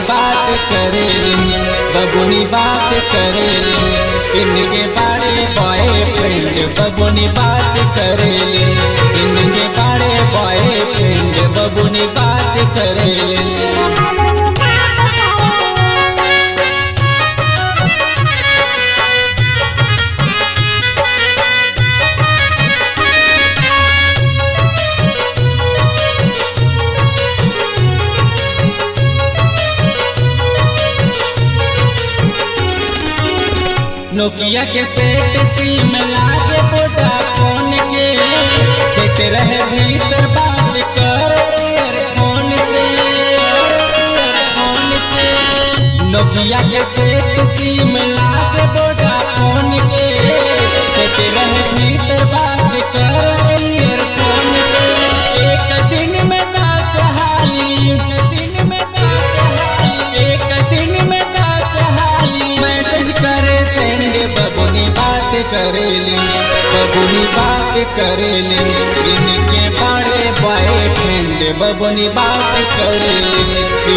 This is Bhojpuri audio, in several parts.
बात करेली, बबुनी बात करेली, इनके बड़े बॉयफ्रेंड बबुनी बात करेली, इनके बड़े बॉयफ्रेंड बबुनी बात करेली। नोकिया के सेट सिम लागे वोडाफोन के, सेट रहे भीतर बात कर ईयरफोन से, ईयरफोन से। नोकिया के सेट सिम लागे वोडाफोन के, सेट रहे भीतर बात कर ईयरफोन से। एक दिन में दात हाली, एक दिन में दात हाली, एक दिन में दात हाली मैसेज करे बबुनी बात करेली, बबुनी बात करेली, इनके बड़े बॉयफ्रेंड बबुनी बात करेली,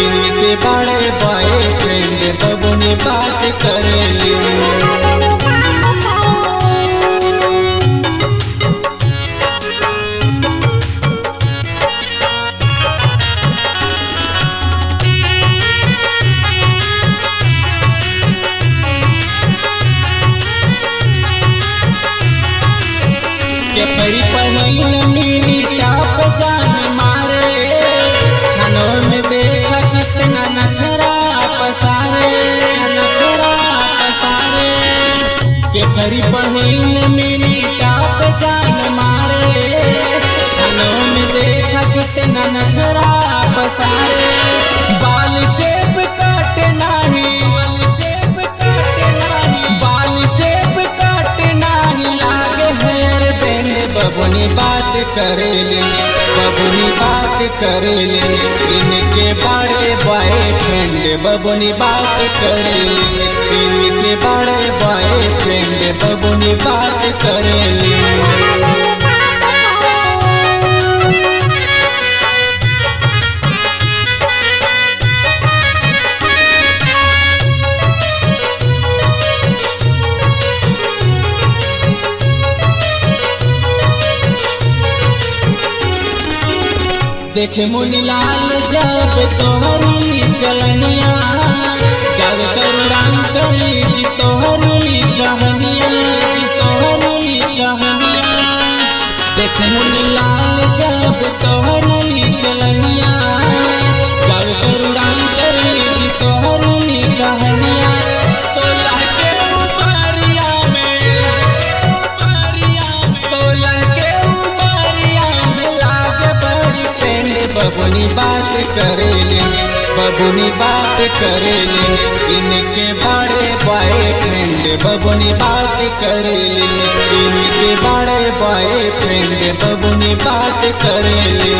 इनके बड़े बॉयफ्रेंड बबुनी बात करेली। के परी पहिन मिनी टाप जान मारे, छनों में देखा कितना नखरा पसारे, नखरा पसारे। के परी पहिन मिनी टाप जान मारे, छनों में देखा कितना नखरा पसारे। बाल स्टेप कट नाही, बाल स्टेप कट नाही, बाल स्टेप कट नाही लागे हेयर बैंड बबुनी बात करेली, बबुनी बात करेली, इनके बड़े बॉयफ्रेंड बबुनी बात करेली, इनके बड़े बॉयफ्रेंड बबुनी बात करेली। देखे मुनीलाल जब तोहरी चलनिया, गावे करुणान करी जी तोहरी कहानिया, जी तोहरी कहानिया। देखे मुनीलाल जब तोहरी चलनिया, गावे करुणान करी जी तोहरी कहानिया। 16 के उमरिया में, उमरिया 16 के उमरिया में लागे बड़ी बबुनी बात करेली, बबुनी बात करेली, इनके बड़े बॉयफ्रेंड बबुनी बात करेली, इनके बड़े बॉयफ्रेंड बबुनी बात करेली।